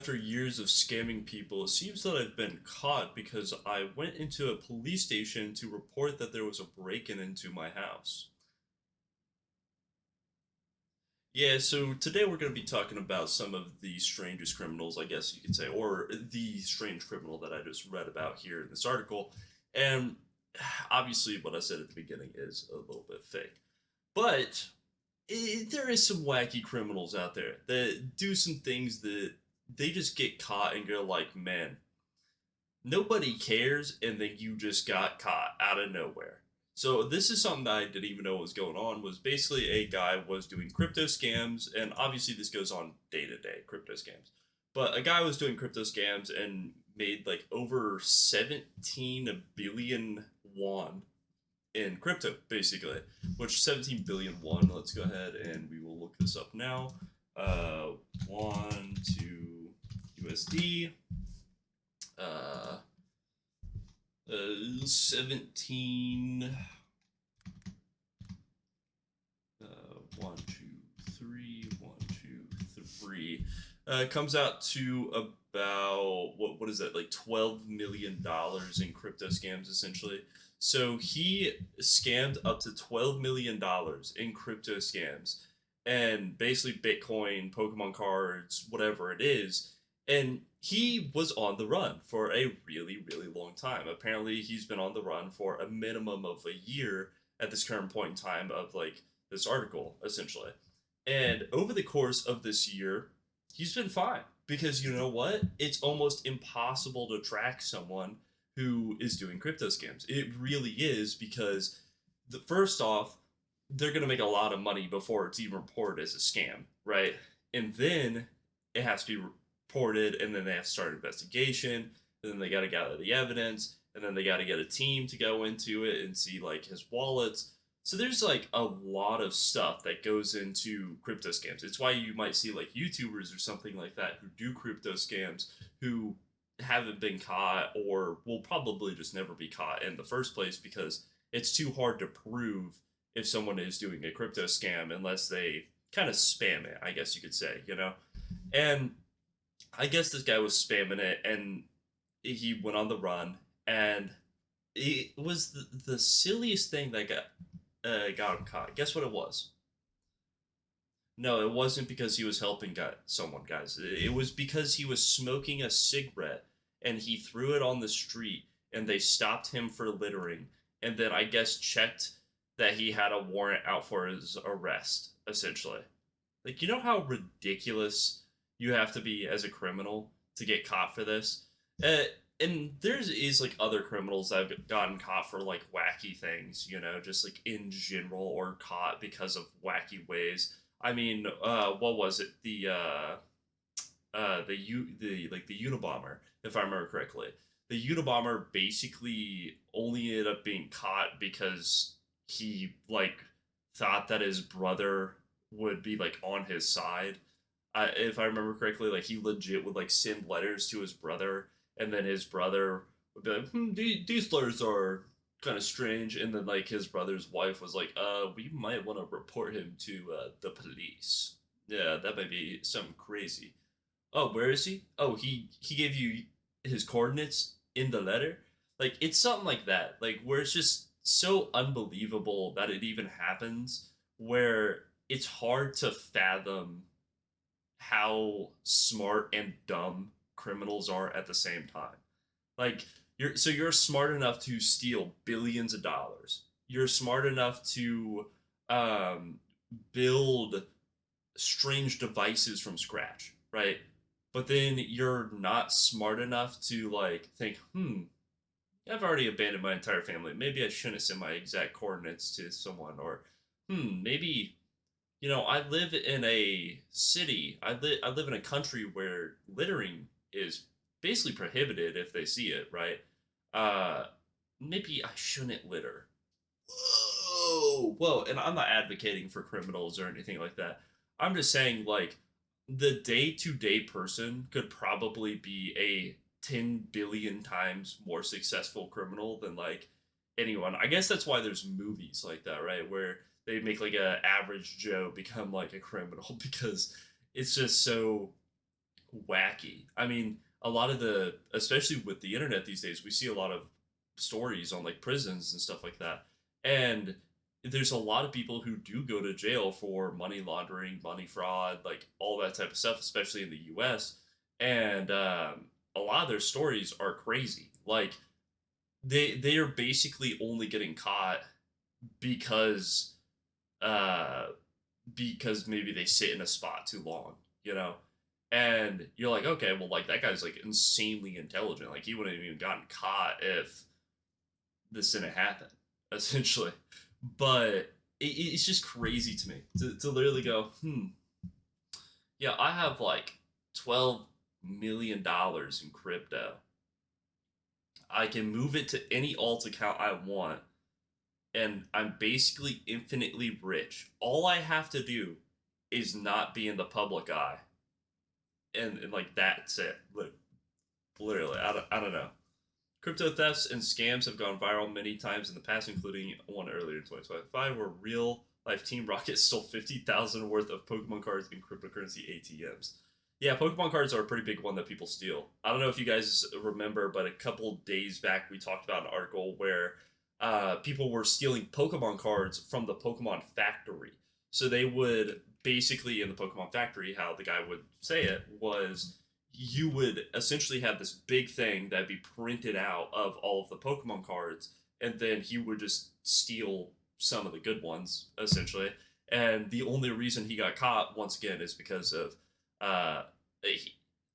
After years of scamming people, it seems that I've been caught because I went into a police station to report that there was a break-in into my house. Yeah, so today we're going to be talking about some of the strangest criminals, I guess you could say, or the strange criminal that I just read about here in this article. And obviously, what I said at the beginning is a little bit fake. But there is some wacky criminals out there that do some things that they just get caught and go like, man, nobody cares, and then you just got caught out of nowhere. So this is something that I didn't even know was going on. Was basically a guy was doing crypto scams, and obviously this goes on day to day crypto scams. But a guy was doing crypto scams and made like over 17 billion won in crypto, basically. Which 17 billion won. Let's go ahead and we will look this up now. Won to USD. Uh, 17 1 2 3 1 2 3 comes out to about what is that, like $12 million in crypto scams essentially. So he scammed up to $12 million in crypto scams, and basically Bitcoin, Pokemon cards, whatever it is. And he was on the run for a really long time. Apparently he's been on the run for a minimum of a year at this current point in time of like this article essentially. And over the course of this year, he's been fine because you know what? It's almost impossible to track someone who is doing crypto scams. It really is because first off, they're going to make a lot of money before it's even reported as a scam, right? And then it has to be reported, and then they have to start an investigation, and then they got to gather the evidence, and then they got to get a team to go into it and see like his wallets. So there's like a lot of stuff that goes into crypto scams. It's why you might see like YouTubers or something like that who do crypto scams who haven't been caught or will probably just never be caught in the first place because it's too hard to prove if someone is doing a crypto scam unless they kind of spam it, I guess you could say, you know? And I guess this guy was spamming it and he went on the run, and it was the silliest thing that got him caught. Guess what it was? No, it wasn't because he was helping someone, guys. It was because he was smoking a cigarette and he threw it on the street, and they stopped him for littering, and then I guess checked that he had a warrant out for his arrest, essentially. Like, you know how ridiculous you have to be as a criminal to get caught for this? Uh, and there's is like other criminals that have gotten caught for like wacky things, you know, just like in general, or caught because of wacky ways. I mean, what was it? The Unabomber, if I remember correctly. The Unabomber basically only ended up being caught because he like thought that his brother would be like on his side. If I remember correctly, like he legit would like send letters to his brother, and then his brother would be like, these letters are kind of strange," and then like his brother's wife was like, we might want to report him to the police. Yeah, that might be something crazy. Oh, where is he? Oh, he gave you his coordinates in the letter. Like it's something like that. Like where it's just so unbelievable that it even happens. Where it's hard to fathom how smart and dumb criminals are at the same time. Like you're smart enough to steal billions of dollars. You're smart enough to um, build strange devices from scratch, right? But then you're not smart enough to like think, I've already abandoned my entire family. Maybe I shouldn't send my exact coordinates to someone, or maybe I live in a city. I live in a country where littering is basically prohibited if they see it, right? Uh, Maybe I shouldn't litter. Whoa. And I'm not advocating for criminals or anything like that. I'm just saying, like, the day to day person could probably be a 10 billion times more successful criminal than, like, anyone. I guess that's why there's movies like that, right? Where they make, like, a average Joe become, like, a criminal because it's just so wacky. I mean, a lot of the, especially with the internet these days, we see a lot of stories on like prisons and stuff like that. And there's a lot of people who do go to jail for money laundering, money fraud, like all that type of stuff, especially in the US. And a lot of their stories are crazy. Like they are basically only getting caught because uh because maybe they sit in a spot too long, you know? And you're like, okay, well, like that guy's like insanely intelligent. Like he wouldn't have even gotten caught if this didn't happen, essentially. But it's just crazy to me to literally go, yeah, I have like $12 million in crypto. I can move it to any alt account I want, and I'm basically infinitely rich. All I have to do is not be in the public eye, and like that's it. Like literally, I don't know. Crypto thefts and scams have gone viral many times in the past, including one earlier in 2025 where real life Team Rocket stole 50,000 worth of Pokemon cards in cryptocurrency ATMs. Yeah, Pokemon cards are a pretty big one that people steal. I don't know if you guys remember, but a couple days back we talked about an article where people were stealing Pokemon cards from the Pokemon factory. So they would basically, in the Pokemon factory, how the guy would say it was you would essentially have this big thing that'd be printed out of all of the Pokemon cards, and then he would just steal some of the good ones, essentially. And the only reason he got caught, once again, is because of uh,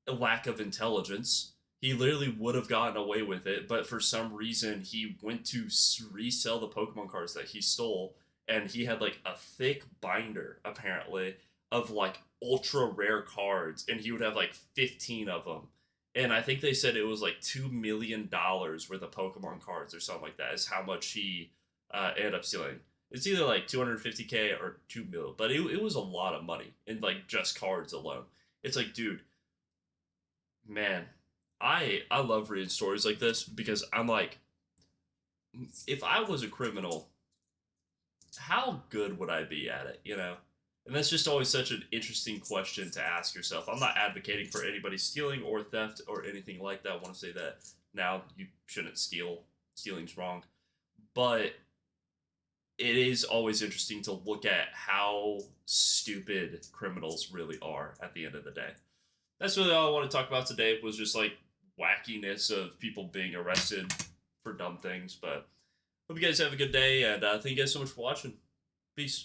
a lack of intelligence. He literally would have gotten away with it, but for some reason, he went to resell the Pokemon cards that he stole, and he had like a thick binder, apparently, of like ultra rare cards, and he would have like 15 of them. And I think they said it was like $2 million worth of Pokemon cards or something like that. Is how much he ended up stealing. It's either like 250K or 2 mil, but it was a lot of money in like just cards alone. It's like, dude, man, I love reading stories like this because I'm like, if I was a criminal, how good would I be at it? You know, and that's just always such an interesting question to ask yourself. I'm not advocating for anybody stealing or theft or anything like that. I want to say that now you shouldn't steal. Stealing's wrong, but it is always interesting to look at how stupid criminals really are at the end of the day. That's really all I want to talk about today was just like wackiness of people being arrested for dumb things. But hope you guys have a good day, and thank you guys so much for watching. Peace.